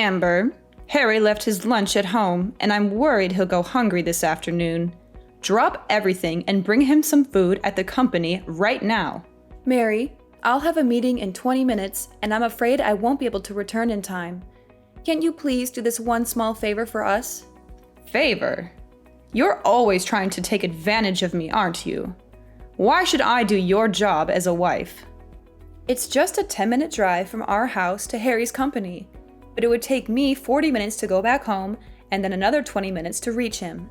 Amber, Harry left his lunch at home, and I'm worried he'll go hungry this afternoon. Drop everything and bring him some food at the company right now. Mary, I'll have a meeting in 20 minutes, and I'm afraid I won't be able to return in time. Can't you please do this one small favor for us? Favor? You're always trying to take advantage of me, aren't you? Why should I do your job as a wife? It's just a 10-minute drive from our house to Harry's company, but it would take me 40 minutes to go back home and then another 20 minutes to reach him.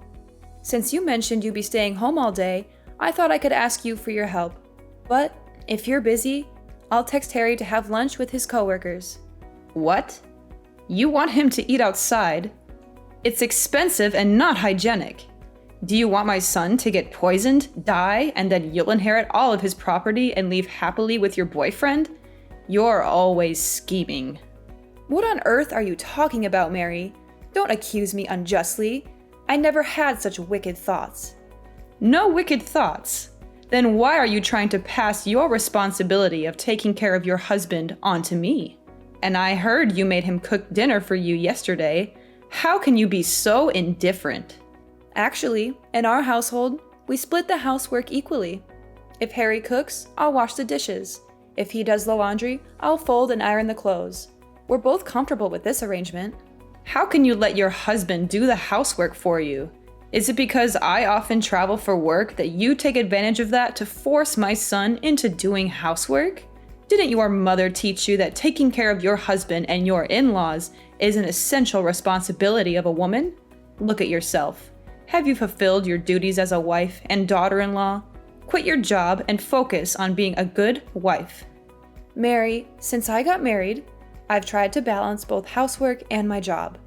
Since you mentioned you'd be staying home all day, I thought I could ask you for your help. But if you're busy, I'll text Harry to have lunch with his coworkers. What? You want him to eat outside? It's expensive and not hygienic. Do you want my son to get poisoned, die, and then you'll inherit all of his property and leave happily with your boyfriend? You're always scheming. What on earth are you talking about, Mary? Don't accuse me unjustly. I never had such wicked thoughts. No wicked thoughts? Then why are you trying to pass your responsibility of taking care of your husband onto me? And I heard you made him cook dinner for you yesterday. How can you be so indifferent? Actually, in our household, we split the housework equally. If Harry cooks, I'll wash the dishes. If he does the laundry, I'll fold and iron the clothes. We're both comfortable with this arrangement. How can you let your husband do the housework for you? Is it because I often travel for work that you take advantage of that to force my son into doing housework? Didn't your mother teach you that taking care of your husband and your in-laws is an essential responsibility of a woman? Look at yourself. Have you fulfilled your duties as a wife and daughter-in-law? Quit your job and focus on being a good wife. Mary, since I got married, I've tried to balance both housework and my job.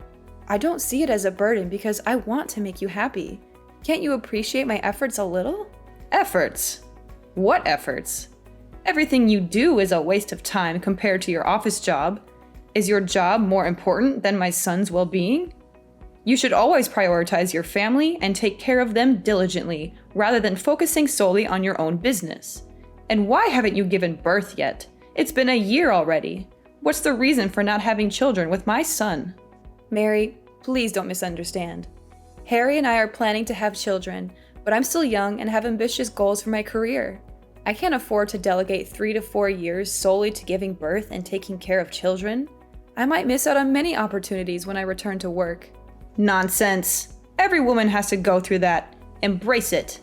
I don't see it as a burden because I want to make you happy. Can't you appreciate my efforts a little? Efforts? What efforts? Everything you do is a waste of time compared to your office job. Is your job more important than my son's well-being? You should always prioritize your family and take care of them diligently, rather than focusing solely on your own business. And why haven't you given birth yet? It's been a year already. What's the reason for not having children with my son? Mary, please don't misunderstand. Harry and I are planning to have children, but I'm still young and have ambitious goals for my career. I can't afford to delegate 3 to 4 years solely to giving birth and taking care of children. I might miss out on many opportunities when I return to work. Nonsense. Every woman has to go through that. Embrace it.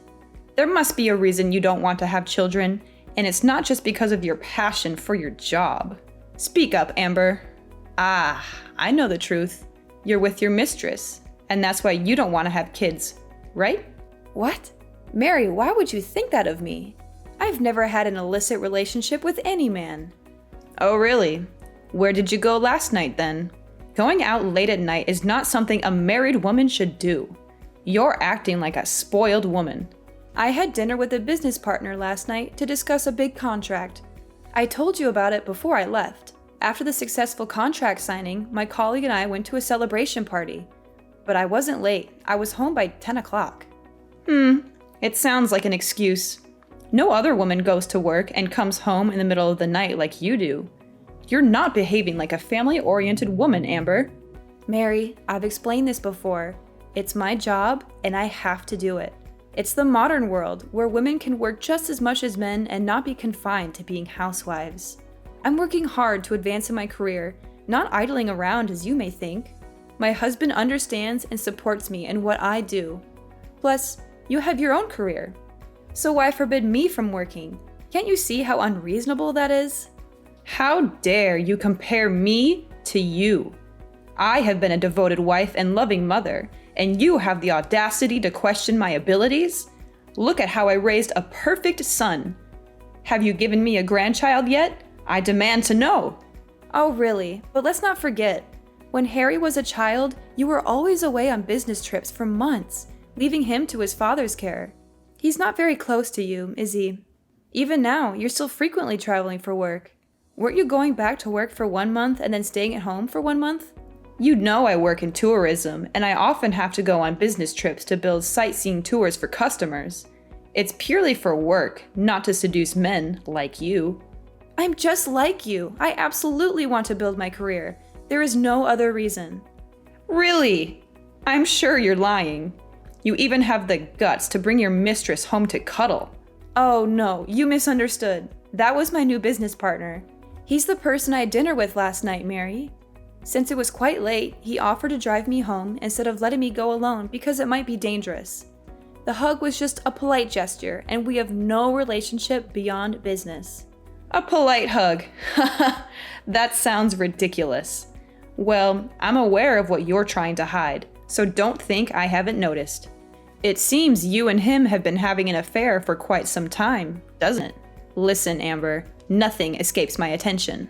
There must be a reason you don't want to have children, and it's not just because of your passion for your job. Speak up, Amber. Ah, I know the truth. You're with your mistress, and that's why you don't want to have kids, right? What? Mary, why would you think that of me? I've never had an illicit relationship with any man. Oh, really? Where did you go last night then? Going out late at night is not something a married woman should do. You're acting like a spoiled woman. I had dinner with a business partner last night to discuss a big contract. I told you about it before I left. After the successful contract signing, my colleague and I went to a celebration party. But I wasn't late. I was home by 10 o'clock. It sounds like an excuse. No other woman goes to work and comes home in the middle of the night like you do. You're not behaving like a family-oriented woman, Amber. Mary, I've explained this before. It's my job, and I have to do it. It's the modern world, where women can work just as much as men and not be confined to being housewives. I'm working hard to advance in my career, not idling around as you may think. My husband understands and supports me in what I do. Plus, you have your own career. So why forbid me from working? Can't you see how unreasonable that is? How dare you compare me to you? I have been a devoted wife and loving mother, and you have the audacity to question my abilities? Look at how I raised a perfect son. Have you given me a grandchild yet? I demand to know. Oh, really? But let's not forget, when Harry was a child, you were always away on business trips for months, leaving him to his father's care. He's not very close to you, is he? Even now, you're still frequently traveling for work. Weren't you going back to work for 1 month and then staying at home for 1 month? You know I work in tourism, and I often have to go on business trips to build sightseeing tours for customers. It's purely for work, not to seduce men like you. I'm just like you. I absolutely want to build my career. There is no other reason. Really? I'm sure you're lying. You even have the guts to bring your mistress home to cuddle. Oh no, you misunderstood. That was my new business partner. He's the person I had dinner with last night, Mary. Since it was quite late, he offered to drive me home instead of letting me go alone because it might be dangerous. The hug was just a polite gesture, and we have no relationship beyond business. A polite hug. That sounds ridiculous. Well, I'm aware of what you're trying to hide, so don't think I haven't noticed. It seems you and him have been having an affair for quite some time, doesn't it? Listen, Amber, nothing escapes my attention.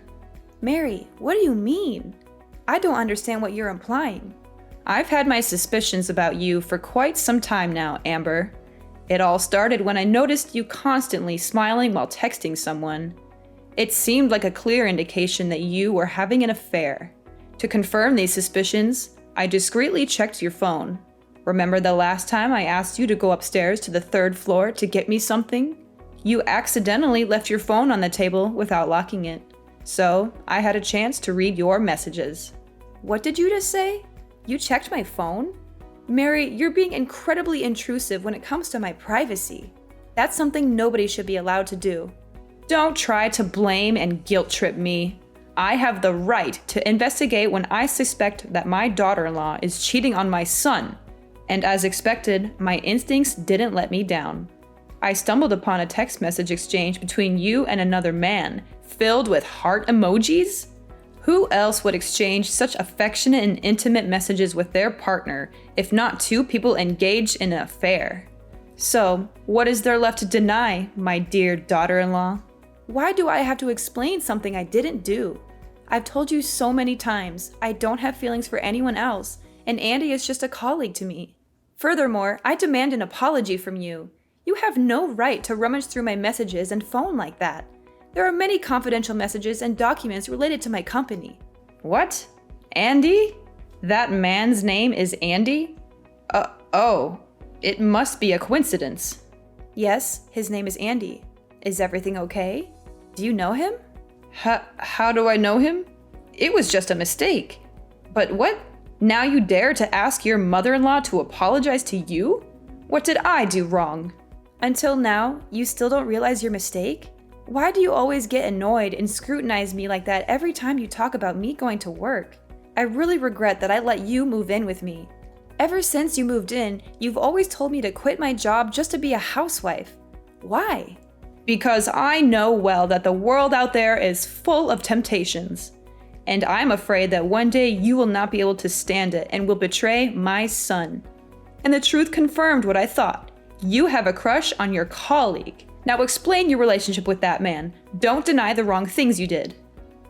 Mary, what do you mean? I don't understand what you're implying. I've had my suspicions about you for quite some time now, Amber. It all started when I noticed you constantly smiling while texting someone. It seemed like a clear indication that you were having an affair. To confirm these suspicions, I discreetly checked your phone. Remember the last time I asked you to go upstairs to the 3rd floor to get me something? You accidentally left your phone on the table without locking it. So, I had a chance to read your messages. What did you just say? You checked my phone? Mary, you're being incredibly intrusive when it comes to my privacy. That's something nobody should be allowed to do. Don't try to blame and guilt trip me. I have the right to investigate when I suspect that my daughter-in-law is cheating on my son. And as expected, my instincts didn't let me down. I stumbled upon a text message exchange between you and another man, filled with heart emojis? Who else would exchange such affectionate and intimate messages with their partner, if not two people engaged in an affair? So, what is there left to deny, my dear daughter-in-law? Why do I have to explain something I didn't do? I've told you so many times, I don't have feelings for anyone else, and Andy is just a colleague to me. Furthermore, I demand an apology from you. You have no right to rummage through my messages and phone like that. There are many confidential messages and documents related to my company. What? Andy? That man's name is Andy? Oh, it must be a coincidence. Yes, his name is Andy. Is everything okay? Do you know him? How do I know him? It was just a mistake. But what? Now you dare to ask your mother-in-law to apologize to you? What did I do wrong? Until now, you still don't realize your mistake? Why do you always get annoyed and scrutinize me like that every time you talk about me going to work? I really regret that I let you move in with me. Ever since you moved in, you've always told me to quit my job just to be a housewife. Why? Because I know well that the world out there is full of temptations. And I'm afraid that one day you will not be able to stand it and will betray my son. And the truth confirmed what I thought. You have a crush on your colleague. Now explain your relationship with that man. Don't deny the wrong things you did.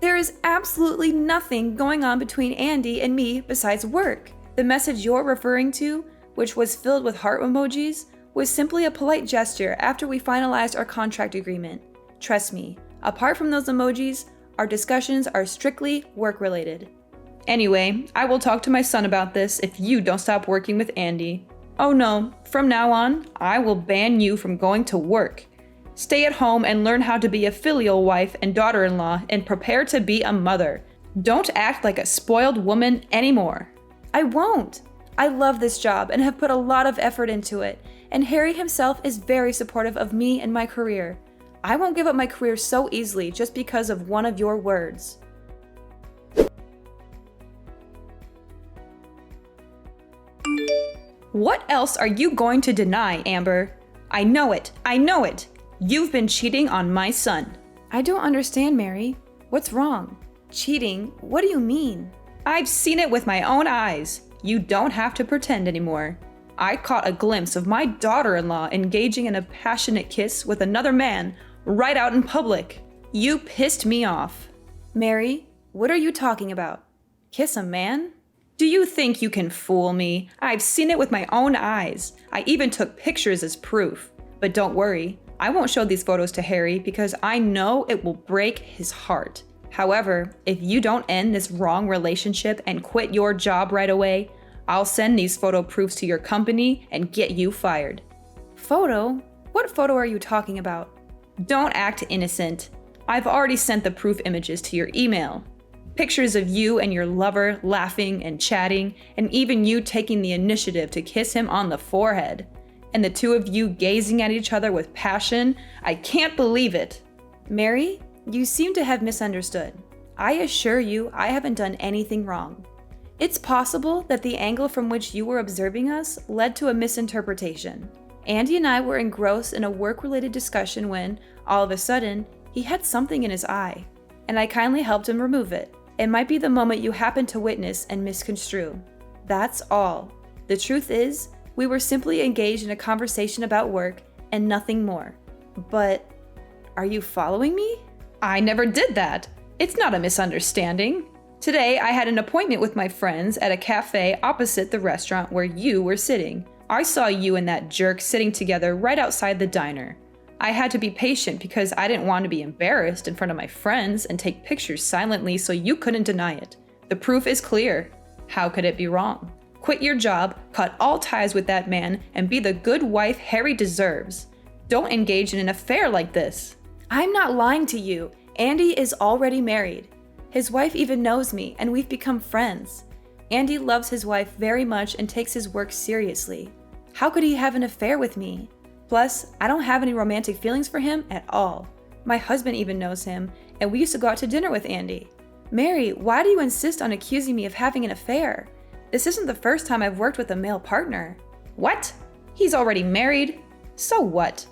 There is absolutely nothing going on between Andy and me besides work. The message you're referring to, which was filled with heart emojis, was simply a polite gesture after we finalized our contract agreement. Trust me, apart from those emojis, our discussions are strictly work-related. Anyway, I will talk to my son about this if you don't stop working with Andy. Oh no, from now on, I will ban you from going to work. Stay at home and learn how to be a filial wife and daughter-in-law and prepare to be a mother. Don't act like a spoiled woman anymore. I won't. I love this job and have put a lot of effort into it, and Harry himself is very supportive of me and my career. I won't give up my career so easily just because of one of your words. What else are you going to deny, Amber? I know it. I know it. You've been cheating on my son. I don't understand, Mary. What's wrong? Cheating? What do you mean? I've seen it with my own eyes. You don't have to pretend anymore. I caught a glimpse of my daughter-in-law engaging in a passionate kiss with another man right out in public. You pissed me off. Mary, what are you talking about? Kiss a man? Do you think you can fool me? I've seen it with my own eyes. I even took pictures as proof. But don't worry, I won't show these photos to Harry because I know it will break his heart. However, if you don't end this wrong relationship and quit your job right away, I'll send these photo proofs to your company and get you fired. Photo? What photo are you talking about? Don't act innocent. I've already sent the proof images to your email. Pictures of you and your lover laughing and chatting, and even you taking the initiative to kiss him on the forehead. And the two of you gazing at each other with passion. I can't believe it. Mary, you seem to have misunderstood. I assure you I haven't done anything wrong. It's possible that the angle from which you were observing us led to a misinterpretation. Andy and I were engrossed in a work-related discussion when, all of a sudden, he had something in his eye, and I kindly helped him remove it. It might be the moment you happened to witness and misconstrue. That's all. The truth is, we were simply engaged in a conversation about work and nothing more. But, are you following me? I never did that. It's not a misunderstanding. Today, I had an appointment with my friends at a cafe opposite the restaurant where you were sitting. I saw you and that jerk sitting together right outside the diner. I had to be patient because I didn't want to be embarrassed in front of my friends and take pictures silently so you couldn't deny it. The proof is clear. How could it be wrong? Quit your job, cut all ties with that man, and be the good wife Harry deserves. Don't engage in an affair like this. I'm not lying to you. Andy is already married. His wife even knows me, and we've become friends. Andy loves his wife very much and takes his work seriously. How could he have an affair with me? Plus, I don't have any romantic feelings for him at all. My husband even knows him, and we used to go out to dinner with Andy. Mary, why do you insist on accusing me of having an affair? This isn't the first time I've worked with a male partner. What? He's already married? So what?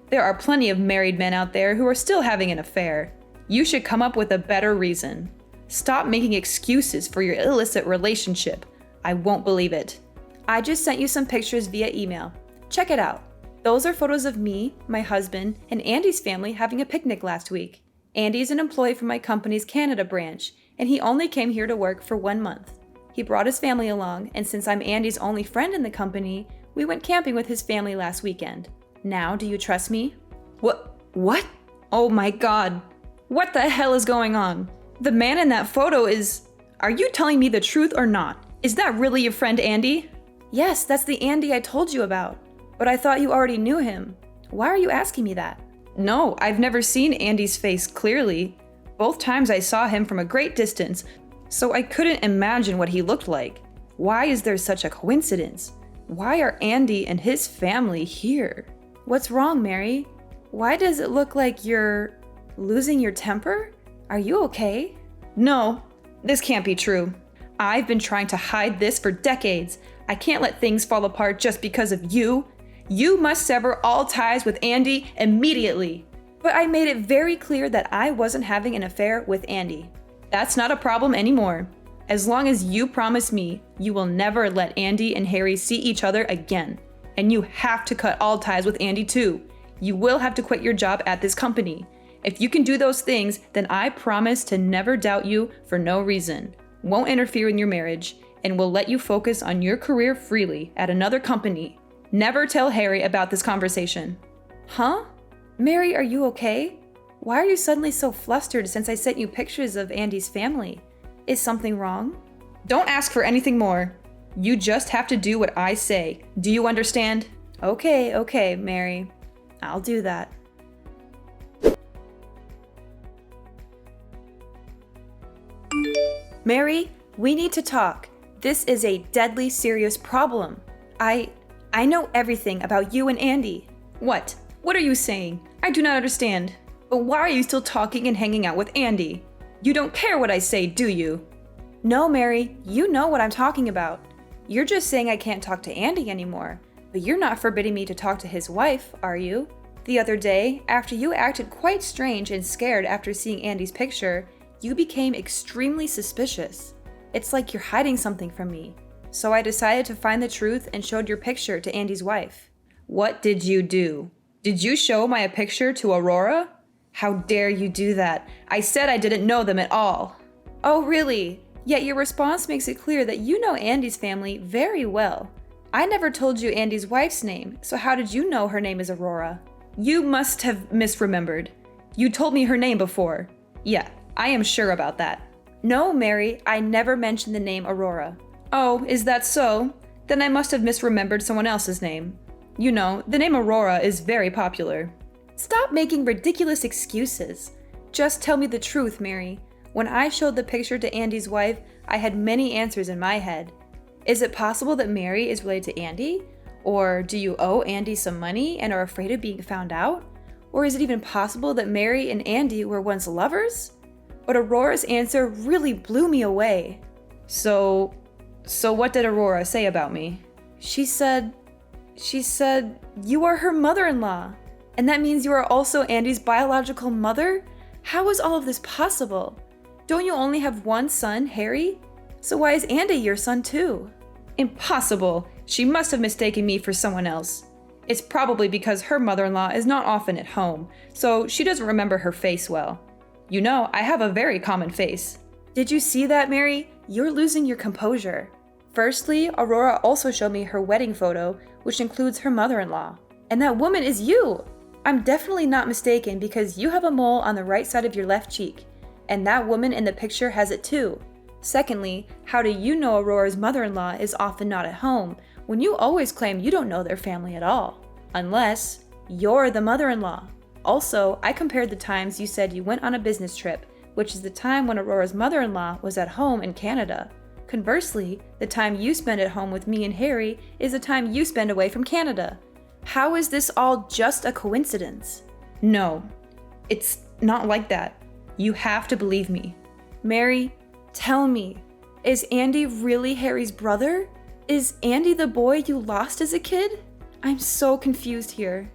There are plenty of married men out there who are still having an affair. You should come up with a better reason. Stop making excuses for your illicit relationship. I won't believe it. I just sent you some pictures via email. Check it out. Those are photos of me, my husband, and Andy's family having a picnic last week. Andy's an employee for my company's Canada branch, and he only came here to work for 1 month. He brought his family along, and since I'm Andy's only friend in the company, we went camping with his family last weekend. Now, do you trust me? What? Oh my God. What the hell is going on? The man in that photo is... Are you telling me the truth or not? Is that really your friend Andy? Yes, that's the Andy I told you about. But I thought you already knew him. Why are you asking me that? No, I've never seen Andy's face clearly. Both times I saw him from a great distance, so I couldn't imagine what he looked like. Why is there such a coincidence? Why are Andy and his family here? What's wrong, Mary? Why does it look like you're losing your temper? Are you okay? No, this can't be true. I've been trying to hide this for decades. I can't let things fall apart just because of you. You must sever all ties with Andy immediately. But I made it very clear that I wasn't having an affair with Andy. That's not a problem anymore. As long as you promise me, you will never let Andy and Harry see each other again. And you have to cut all ties with Andy too. You will have to quit your job at this company. If you can do those things, then I promise to never doubt you for no reason, won't interfere in your marriage, and will let you focus on your career freely at another company. Never tell Harry about this conversation. Huh? Mary, are you okay? Why are you suddenly so flustered since I sent you pictures of Andy's family? Is something wrong? Don't ask for anything more. You just have to do what I say. Do you understand? Okay, Mary. I'll do that. Mary, we need to talk. This is a deadly serious problem. I know everything about you and Andy. What? What are you saying? I do not understand. But why are you still talking and hanging out with Andy? You don't care what I say, do you? No, Mary, you know what I'm talking about. You're just saying I can't talk to Andy anymore, but you're not forbidding me to talk to his wife, are you? The other day, after you acted quite strange and scared after seeing Andy's picture, you became extremely suspicious. It's like you're hiding something from me. So I decided to find the truth and showed your picture to Andy's wife. What did you do? Did you show my picture to Aurora? How dare you do that? I said I didn't know them at all. Oh, really? Yet your response makes it clear that you know Andy's family very well. I never told you Andy's wife's name, so how did you know her name is Aurora? You must have misremembered. You told me her name before. Yeah, I am sure about that. No, Mary, I never mentioned the name Aurora. Oh, is that so? Then I must have misremembered someone else's name. You know, the name Aurora is very popular. Stop making ridiculous excuses. Just tell me the truth, Mary. When I showed the picture to Andy's wife, I had many answers in my head. Is it possible that Mary is related to Andy? Or do you owe Andy some money and are afraid of being found out? Or is it even possible that Mary and Andy were once lovers? But Aurora's answer really blew me away. So what did Aurora say about me? She said, you are her mother-in-law. And that means you are also Andy's biological mother? How is all of this possible? Don't you only have one son, Harry? So why is Andy your son too? Impossible! She must have mistaken me for someone else. It's probably because her mother-in-law is not often at home, so she doesn't remember her face well. You know, I have a very common face. Did you see that, Mary? You're losing your composure. Firstly, Aurora also showed me her wedding photo, which includes her mother-in-law. And that woman is you! I'm definitely not mistaken because you have a mole on the right side of your left cheek, and that woman in the picture has it too. Secondly, how do you know Aurora's mother-in-law is often not at home when you always claim you don't know their family at all? Unless you're the mother-in-law. Also, I compared the times you said you went on a business trip, which is the time when Aurora's mother-in-law was at home in Canada. Conversely, the time you spend at home with me and Harry is the time you spend away from Canada. How is this all just a coincidence? No, it's not like that. You have to believe me. Mary, tell me, is Andy really Harry's brother? Is Andy the boy you lost as a kid? I'm so confused here.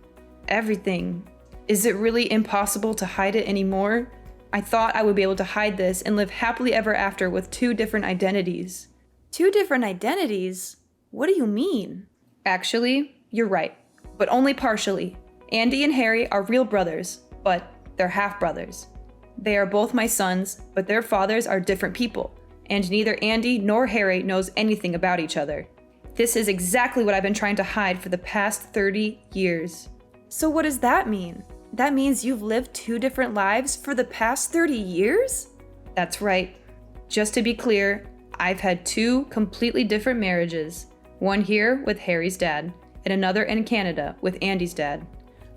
Everything. Is it really impossible to hide it anymore? I thought I would be able to hide this and live happily ever after with 2 different identities. 2 different identities? What do you mean? Actually, you're right, but only partially. Andy and Harry are real brothers, but they're half-brothers. They are both my sons, but their fathers are different people, and neither Andy nor Harry knows anything about each other. This is exactly what I've been trying to hide for the past 30 years. So what does that mean? That means you've lived 2 different lives for the past 30 years? That's right. Just to be clear, I've had 2 completely different marriages. One here with Harry's dad, and another in Canada with Andy's dad.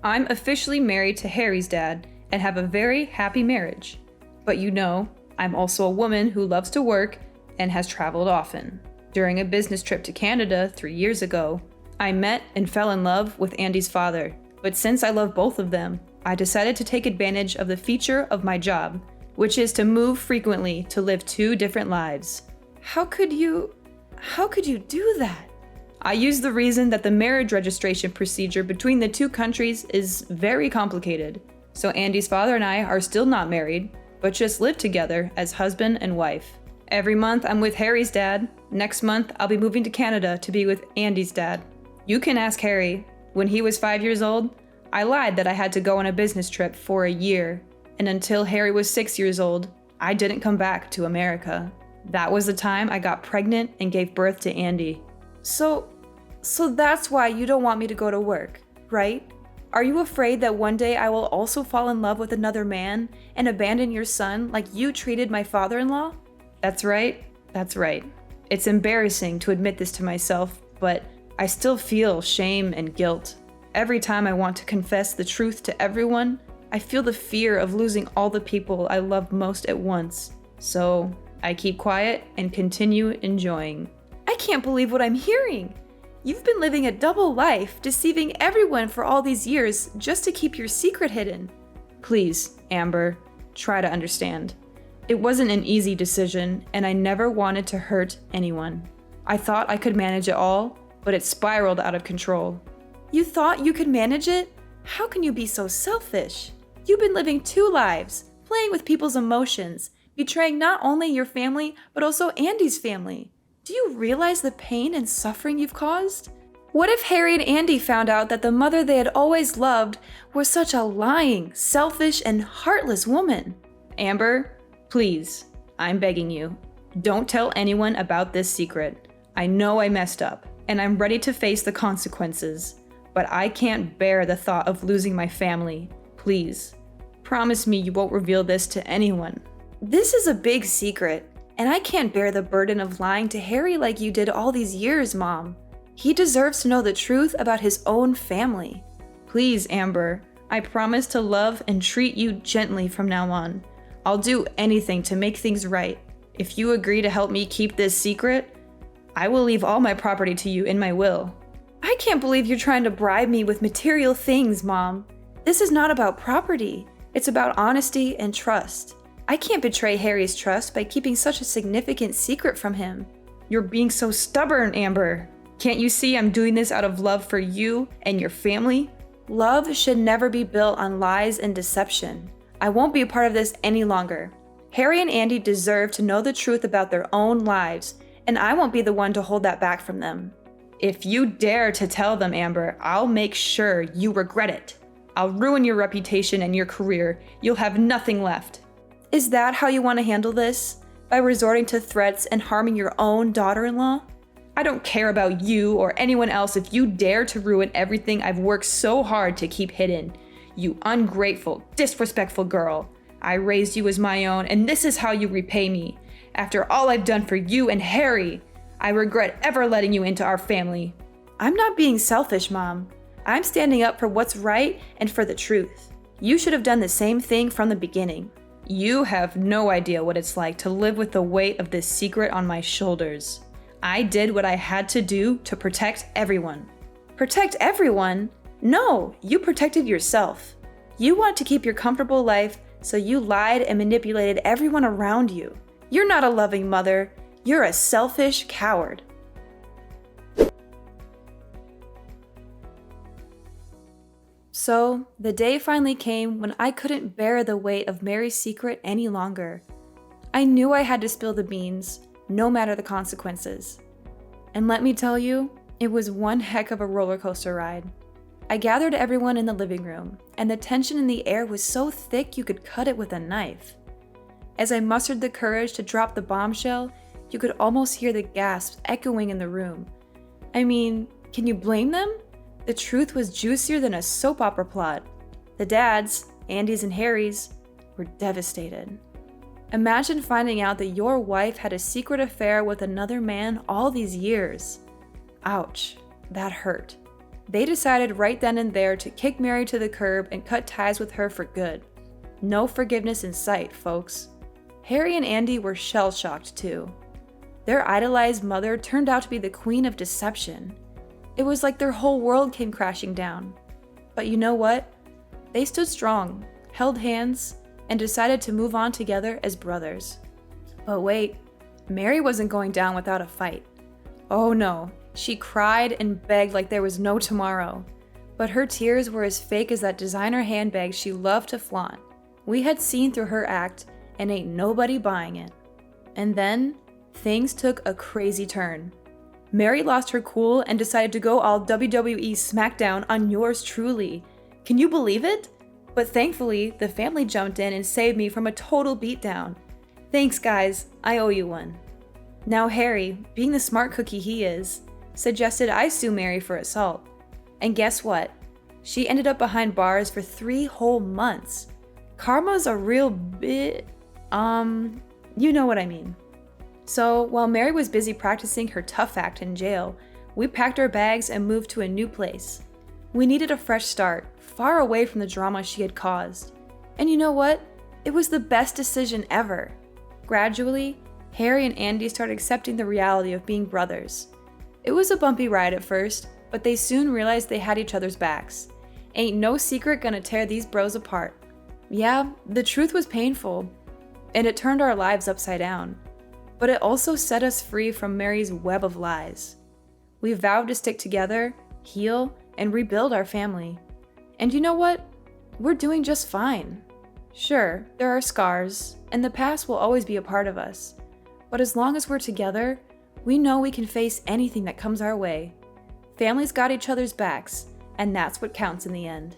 I'm officially married to Harry's dad and have a very happy marriage. But you know, I'm also a woman who loves to work and has traveled often. During a business trip to Canada 3 years ago, I met and fell in love with Andy's father. But since I love both of them, I decided to take advantage of the feature of my job, which is to move frequently to live 2 different lives. How could you do that? I use the reason that the marriage registration procedure between the 2 countries is very complicated. So Andy's father and I are still not married, but just live together as husband and wife. Every month I'm with Harry's dad. Next month I'll be moving to Canada to be with Andy's dad. You can ask Harry. When he was 5 years old, I lied that I had to go on a business trip for a year, and until Harry was 6 years old, I didn't come back to America. That was the time I got pregnant and gave birth to Andy. So that's why you don't want me to go to work, right? Are you afraid that one day I will also fall in love with another man and abandon your son like you treated my father-in-law? That's right. It's embarrassing to admit this to myself, but I still feel shame and guilt. Every time I want to confess the truth to everyone, I feel the fear of losing all the people I love most at once. So I keep quiet and continue enjoying. I can't believe what I'm hearing. You've been living a double life, deceiving everyone for all these years just to keep your secret hidden. Please, Amber, try to understand. It wasn't an easy decision, and I never wanted to hurt anyone. I thought I could manage it all, but it spiraled out of control. You thought you could manage it? How can you be so selfish? You've been living 2 lives, playing with people's emotions, betraying not only your family, but also Andy's family. Do you realize the pain and suffering you've caused? What if Harry and Andy found out that the mother they had always loved was such a lying, selfish, and heartless woman? Amber, please, I'm begging you, don't tell anyone about this secret. I know I messed up, and I'm ready to face the consequences, but I can't bear the thought of losing my family. Please, promise me you won't reveal this to anyone. This is a big secret, and I can't bear the burden of lying to Harry like you did all these years, Mom. He deserves to know the truth about his own family. Please, Amber, I promise to love and treat you gently from now on. I'll do anything to make things right. If you agree to help me keep this secret, I will leave all my property to you in my will. I can't believe you're trying to bribe me with material things, Mom. This is not about property. It's about honesty and trust. I can't betray Harry's trust by keeping such a significant secret from him. You're being so stubborn, Amber. Can't you see I'm doing this out of love for you and your family? Love should never be built on lies and deception. I won't be a part of this any longer. Harry and Andy deserve to know the truth about their own lives, and I won't be the one to hold that back from them. If you dare to tell them, Amber, I'll make sure you regret it. I'll ruin your reputation and your career. You'll have nothing left. Is that how you want to handle this? By resorting to threats and harming your own daughter-in-law? I don't care about you or anyone else if you dare to ruin everything I've worked so hard to keep hidden. You ungrateful, disrespectful girl. I raised you as my own, and this is how you repay me. After all I've done for you and Harry, I regret ever letting you into our family. I'm not being selfish, Mom. I'm standing up for what's right and for the truth. You should have done the same thing from the beginning. You have no idea what it's like to live with the weight of this secret on my shoulders. I did what I had to do to protect everyone. Protect everyone? No, you protected yourself. You want to keep your comfortable life, so you lied and manipulated everyone around you. You're not a loving mother. You're a selfish coward. So, the day finally came when I couldn't bear the weight of Mary's secret any longer. I knew I had to spill the beans, no matter the consequences. And let me tell you, it was one heck of a roller coaster ride. I gathered everyone in the living room, and the tension in the air was so thick you could cut it with a knife. As I mustered the courage to drop the bombshell, you could almost hear the gasps echoing in the room. I mean, can you blame them? The truth was juicier than a soap opera plot. The dads, Andy's and Harry's, were devastated. Imagine finding out that your wife had a secret affair with another man all these years. Ouch, that hurt. They decided right then and there to kick Mary to the curb and cut ties with her for good. No forgiveness in sight, folks. Harry and Andy were shell-shocked too. Their idolized mother turned out to be the queen of deception. It was like their whole world came crashing down. But you know what? They stood strong, held hands, and decided to move on together as brothers. But wait, Mary wasn't going down without a fight. Oh no, she cried and begged like there was no tomorrow. But her tears were as fake as that designer handbag she loved to flaunt. We had seen through her act, and ain't nobody buying it. And then, things took a crazy turn. Mary lost her cool and decided to go all WWE SmackDown on yours truly. Can you believe it? But thankfully, the family jumped in and saved me from a total beatdown. Thanks, guys. I owe you one. Now Harry, being the smart cookie he is, suggested I sue Mary for assault. And guess what? She ended up behind bars for 3 whole months. Karma's a real bit... you know what I mean. So, while Mary was busy practicing her tough act in jail, we packed our bags and moved to a new place. We needed a fresh start, far away from the drama she had caused. And you know what? It was the best decision ever. Gradually, Harry and Andy started accepting the reality of being brothers. It was a bumpy ride at first, but they soon realized they had each other's backs. Ain't no secret gonna tear these bros apart. Yeah, the truth was painful, and it turned our lives upside down. But it also set us free from Mary's web of lies. We vowed to stick together, heal, and rebuild our family. And you know what? We're doing just fine. Sure, there are scars, and the past will always be a part of us. But as long as we're together, we know we can face anything that comes our way. Families got each other's backs, and that's what counts in the end.